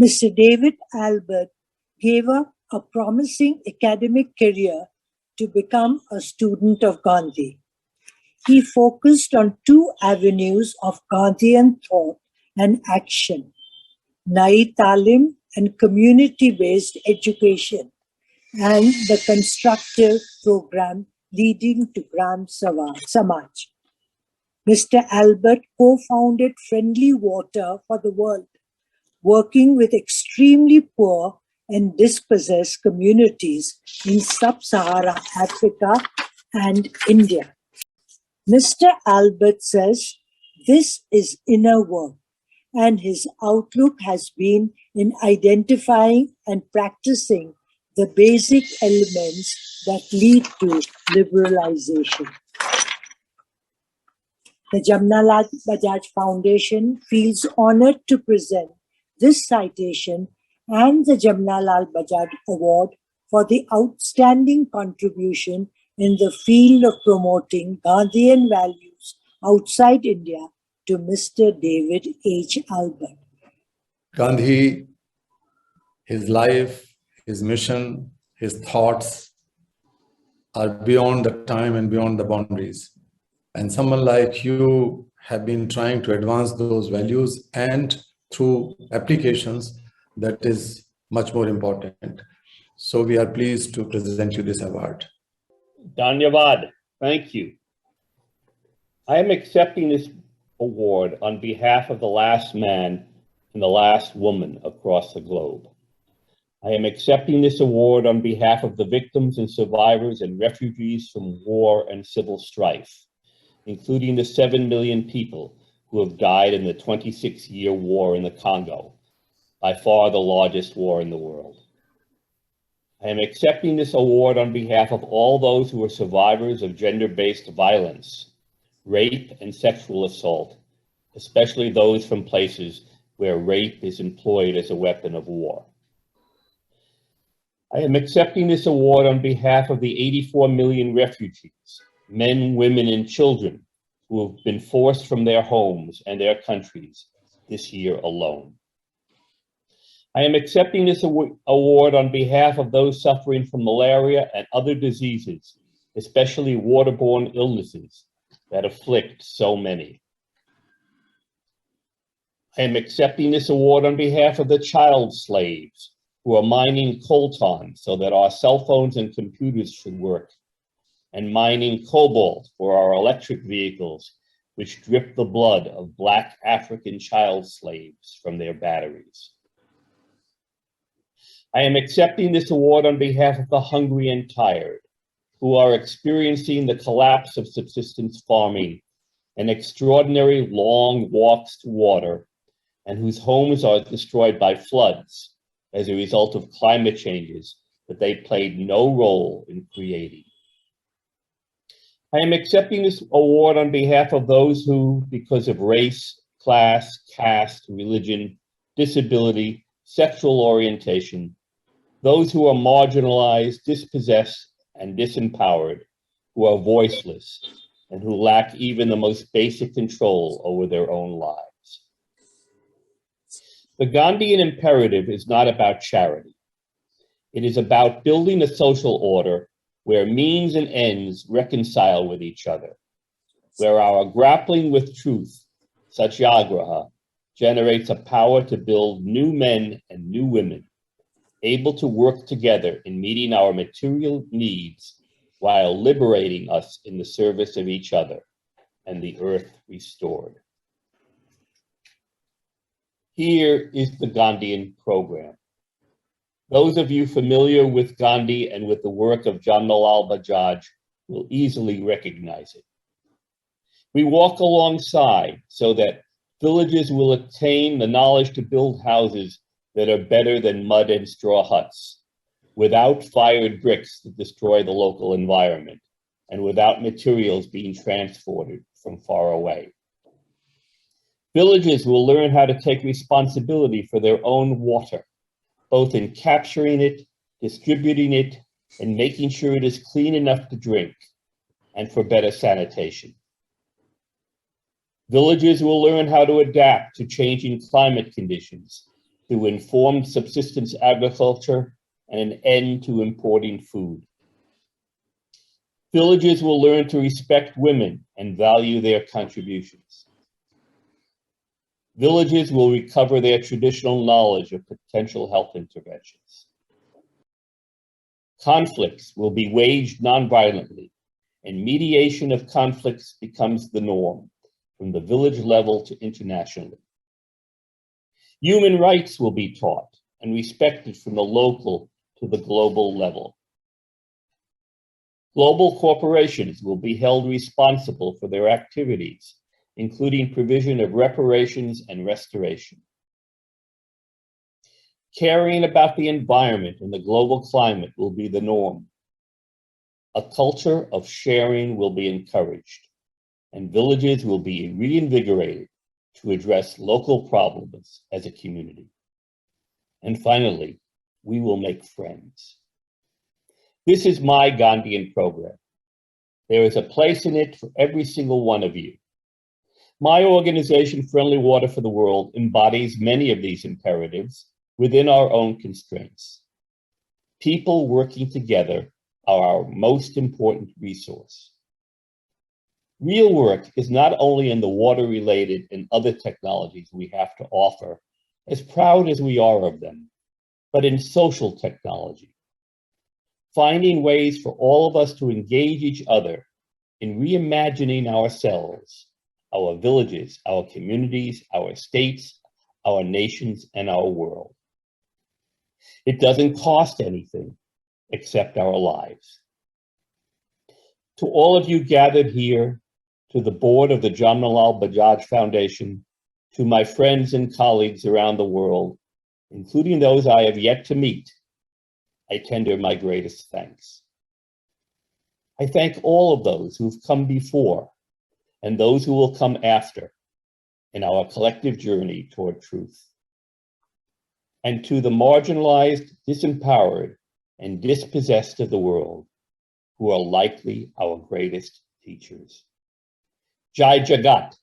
Mr. David Albert gave up a promising academic career to become a student of Gandhi. He focused on two avenues of Gandhian thought and action: Nai Talim and community-based education, and the constructive program leading to Gram Samaj. Mr. Albert co-founded Friendly Water for the World, working with extremely poor and dispossessed communities in sub-Saharan Africa and India. Mr. Albert says this is inner work, and his outlook has been in identifying and practicing the basic elements that lead to liberalization. The Jamnalal Bajaj Foundation feels honored to present this citation and the Jamnalal Bajaj Award for the outstanding contribution in the field of promoting Gandhian values outside India to Mr. David H. Albert. Gandhi, his life, his mission, his thoughts are beyond the time and beyond the boundaries. And someone like you have been trying to advance those values, and through applications, that is much more important. So we are pleased to present you this award. Dhanyavad, thank you. I am accepting this award on behalf of the last man and the last woman across the globe. I am accepting this award on behalf of the victims and survivors and refugees from war and civil strife, including the 7 million people who have died in the 26-year war in the Congo, by far the largest war in the world. I am accepting this award on behalf of all those who are survivors of gender-based violence, rape, and sexual assault, especially those from places where rape is employed as a weapon of war. I am accepting this award on behalf of the 84 million refugees, men, women, and children who have been forced from their homes and their countries this year alone. I am accepting this award on behalf of those suffering from malaria and other diseases, especially waterborne illnesses that afflict so many. I am accepting this award on behalf of the child slaves who are mining coltan so that our cell phones and computers should work, and mining cobalt for our electric vehicles, which drip the blood of Black African child slaves from their batteries. I am accepting this award on behalf of the hungry and tired, who are experiencing the collapse of subsistence farming and extraordinary long walks to water, and whose homes are destroyed by floods as a result of climate changes that they played no role in creating. I am accepting this award on behalf of those who, because of race, class, caste, religion, disability, sexual orientation, those who are marginalized, dispossessed, and disempowered, who are voiceless, and who lack even the most basic control over their own lives. The Gandhian imperative is not about charity. It is about building a social order where means and ends reconcile with each other, where our grappling with truth, satyagraha, generates a power to build new men and new women, able to work together in meeting our material needs while liberating us in the service of each other and the earth restored. Here is the Gandhian program. Those of you familiar with Gandhi and with the work of Jamnalal Bajaj will easily recognize it. We walk alongside so that villages will attain the knowledge to build houses that are better than mud and straw huts, without fired bricks that destroy the local environment, and without materials being transported from far away. Villages will learn how to take responsibility for their own water, both in capturing it, distributing it, and making sure it is clean enough to drink, and for better sanitation. Villages will learn how to adapt to changing climate conditions, through informed subsistence agriculture and an end to importing food. Villages will learn to respect women and value their contributions. Villages will recover their traditional knowledge of potential health interventions. Conflicts will be waged nonviolently, and mediation of conflicts becomes the norm, from the village level to internationally. Human rights will be taught and respected from the local to the global level. Global corporations will be held responsible for their activities, including provision of reparations and restoration. Caring about the environment and the global climate will be the norm. A culture of sharing will be encouraged, and villages will be reinvigorated to address local problems as a community. And finally, we will make friends. This is my Gandhian program. There is a place in it for every single one of you. My organization, Friendly Water for the World, embodies many of these imperatives within our own constraints. People working together are our most important resource. Real work is not only in the water-related and other technologies we have to offer, as proud as we are of them, but in social technology. Finding ways for all of us to engage each other in reimagining ourselves, our villages, our communities, our states, our nations, and our world. It doesn't cost anything except our lives. To all of you gathered here, to the board of the Jamnalal Bajaj Foundation, to my friends and colleagues around the world, including those I have yet to meet, I tender my greatest thanks. I thank all of those who've come before and those who will come after in our collective journey toward truth. And to the marginalized, disempowered, and dispossessed of the world, who are likely our greatest teachers. Jai Jagat.